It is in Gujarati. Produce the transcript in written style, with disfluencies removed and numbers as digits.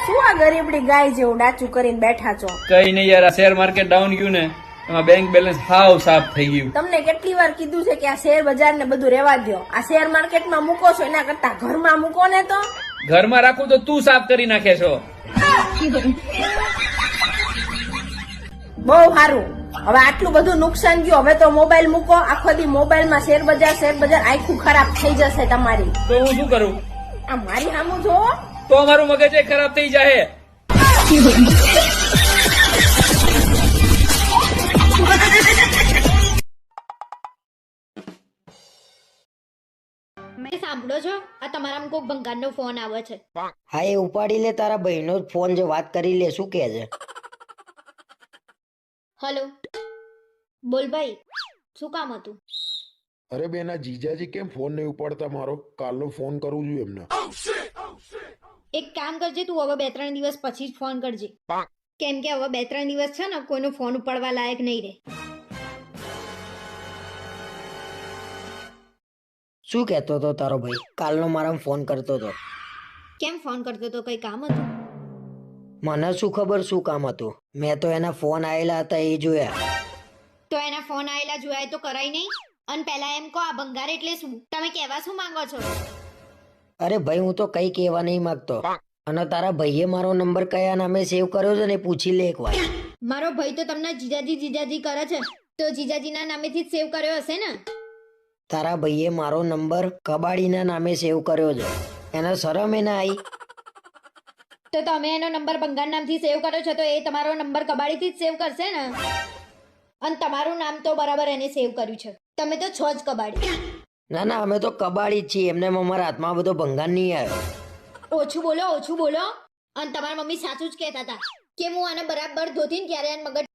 શું આ ગરીબડી ગાય જેવું ડાચું કરીને બેઠા છો? કઈ નહીં યાર, આ શેર માર્કેટ ડાઉન ગયું ને એમાં બેંક બેલેન્સ હાવ સાફ થઈ ગયું. તમને કેટલી વાર કીધું છે કે આ શેર બજાર ને બધું રેવા દો, આ શેર માર્કેટમાં મૂકો છો એના કરતા ઘરમાં મૂકો ને. તો ઘરમાં રાખું તો તું સાફ કરી નાખે છો. બહુ સારું, હવે આટલું બધું નુકસાન ગયું, હવે તો મોબાઈલ મૂકો. આખો દી મોબાઈલમાં શેર બજાર આખું ખરાબ થઈ જશે તમારી. તો હું શું કરું? આ મારી સામું જોવો તો અમારું મગજ ખરાબ થઈ જાય. મેં સાંભળો છો, આ તમારામાં કોઈક ભંગારનો ફોન આવે છે. હા, એ ઉપાડી લે, તારા ભાઈનો જ ફોન છે, વાત કરી લે. શું કહે છે? હલો, બોલ ભાઈ, શું કામ હતું? અરે બેન, આ જીજાજી કેમ ફોન નહીં ઉપાડતા મારો? કાલનો ફોન કરું છું એમને. એક કામ કરજે, તું હવે 2-3 દિવસ પછી જ ફોન કરજે, કેમ કે હવે 2-3 દિવસ છે ને કોઈનો ફોન ઉપાડવા લાયક નહીં રહે. શું કહેતો હતો તારો ભાઈ? કાલનો મારા ફોન કરતો હતો. કેમ ફોન કરતો તો? કઈ કામ હતું? મને શું ખબર શું કામ હતું? મેં તો એના ફોન આવેલા હતા એ જોયા. તો એના ફોન આવેલા જોયા તો કરાય નહીં? અને પહેલા એમ કહો, આ ભંગાર એટલે શું? તમે કહેવા શું માંગો છો? અરે ભાઈ, હું તો કઈ કહેવા નહીં માંગતો. અને તારા ભાઈએ મારો નંબર કયા નામે સેવ કર્યો છે ને પૂછી લે એક વાર. મારો ભાઈ તો તમને જીજાજી કરે છે, તો જીજાજીના નામેથી જ સેવ કર્યો હશે ને? તારા ભાઈએ મારો નંબર કબાડીના નામે સેવ કર્યો છે, એને શરમ એ ના આવી? તો તમે એનો નંબર ભંગાર નામથી સેવ કર્યો છે, તો એ તમારો નંબર કબાડીથી જ સેવ કરશે ને? અને તમારું નામ તો બરાબર એને સેવ કર્યું છે. તમે તો છો જ કબાડી. ના ના, અમે તો કબાડી જ છીએ. એમને અમારા હાથમાં બધો ભંગાર નહીં આવ્યો. ઓછું બોલો. અને તમારી મમ્મી સાચું જ કહેતા હતા કે હું આને બરાબર ધોતીને ત્યારે મગજ